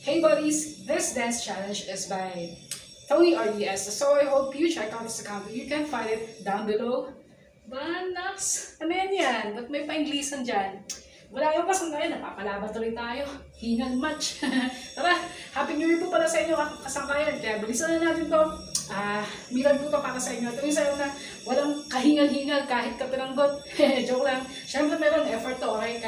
Hey buddies, this dance challenge is by TONYRDS. So I hope you check out this account. You can find it down below. Banax! Ano yan? Ba't may pa-Inglisan dyan? Wala yung kasangkayan. Napapalaban tuloy tayo. Hingal match. Tara! Happy New Year po pala sa inyo kasangkayan. Kaya bilisan na natin to. Miran po to para sa inyo. Ito yung sayo na walang kahingal-hingal kahit kapiranggot. Joke lang. Siyempre meron effort to. Okay?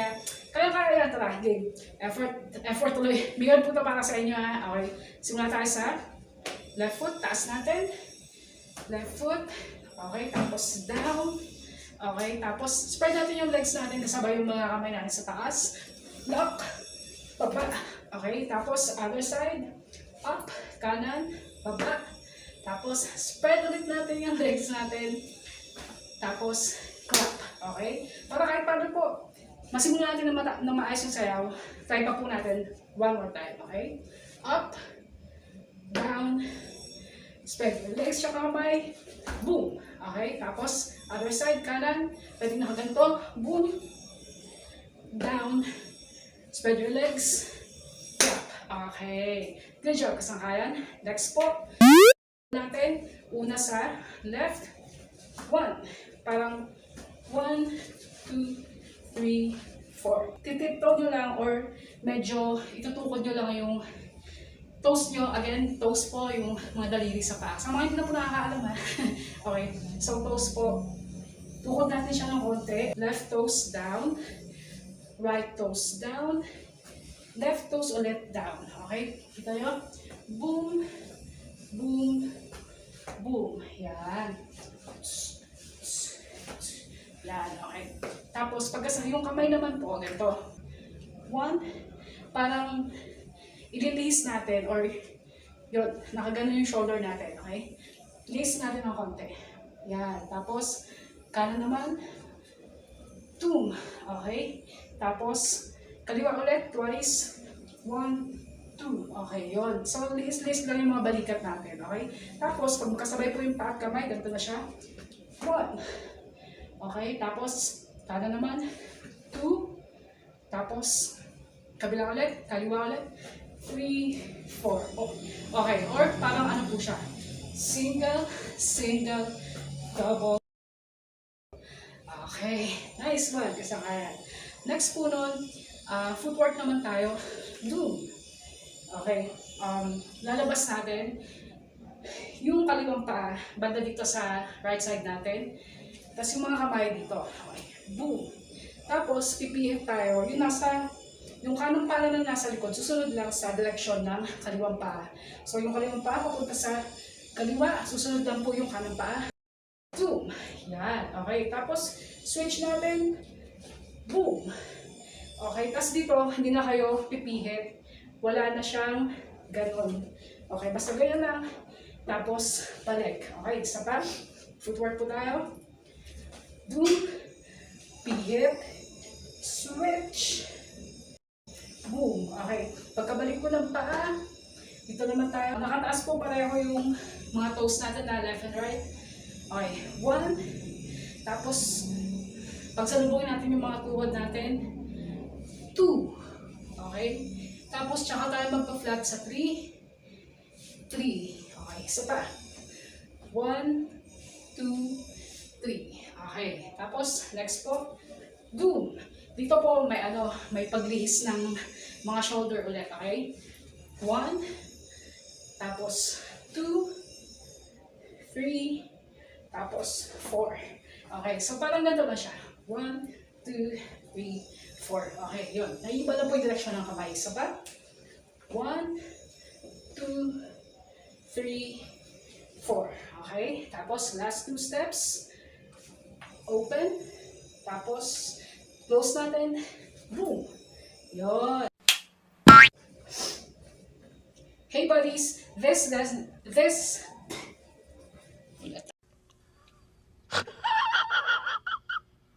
Kaya yan. Tara, game. Effort tuloy. Miran po to para sa inyo ha. Okay. Simula tayo sa left foot. Taas natin. Left foot. Okay. Tapos down. Okay, tapos spread natin yung legs natin kasabay yung mga kamay natin sa taas. Lock, baba. Okay, tapos other side. Up, kanan, baba. Tapos spread ulit natin yung legs natin. Tapos clap. Okay, para kahit paano po, masimulan natin na maayos yung sayaw. Try pa po natin one more time. Okay, up, down, spread your legs sa kamay. Boom. Okay, tapos other side, kanan, pwede nakaganto, boom, down, spread your legs, clap. Okay, good job kasangkayan. Next po, natin, una sa left, 1, parang 1, 2, 3, 4. Titiptoe nyo lang or medyo itutukod nyo lang yung toes nyo. Again, toes po yung mga daliri sa paa. Sa mga hindi na po nakakaalam ha. Okay, so toes po. Tukod natin siya ng konti. Left toes down. Right toes down. Left toes ulit down. Okay, kita nyo? Boom, boom, boom. Yan. Yan, okay. Tapos, pagkasa yung kamay naman po, ganito. 1, parang i-release natin or yun, nakagano yung shoulder natin, okay? Release natin ng konti. Yan. Tapos, kanan naman. 2. Okay? Tapos, kaliwa ulit. Twice. 1, 2. Okay, yun. So, list lang yung mga balikat natin, okay? Tapos, pag magkasabay po yung paa at kamay, ganito na siya. 1. Okay? Tapos, kanan naman. 2. Tapos, kabila ulit. Kaliwa ulit. 3, 4. Oh. Okay, or parang ano po siya. Single, single, double. Okay, nice one. Kasangkayan. Next po nun, footwork naman tayo. Doom. Okay, lalabas natin yung kaliwang paa, banda dito sa right side natin. Tapos yung mga kamay dito. Okay, boom. Tapos, pipihit tayo. Yung kanang paa na nasa likod, susunod lang sa direksyon ng kaliwang paa. So, yung kaliwang paa papunta sa kaliwa, susunod lang po yung kanang paa. Boom! Yan. Okay. Tapos, switch natin. Boom! Okay. Tapos dito, hindi na kayo pipihit. Wala na siyang ganon. Okay. Basta ganyan lang. Tapos, balik. Okay. Isa pa. Footwork po tayo. Boom! Pihit. Switch. Boom. Okay. Pagkabalik ko ng paa, dito naman tayo. Nakataas po pareho yung mga toes natin na left and right. Okay. 1. Tapos, pagsalubungin natin yung mga tuhod natin. 2. Okay. Tapos, tsaka tayo magpa-flat sa 3. 3. Okay. Isa pa. 1, 2, 3. Okay. Tapos, next po. Boom. Dito po may paglihis ng mga shoulder ulit, okay? 1, tapos 2, 3, tapos 4. Okay, so parang ganito na siya. 1, 2, 3, 4. Okay, yun. Naiiba lang po yung direksyon ng kamay. Isa pa? 1, 2, 3, 4. Okay, tapos last 2 steps. Open, tapos close natin. Boom! Yun. Hey buddies, this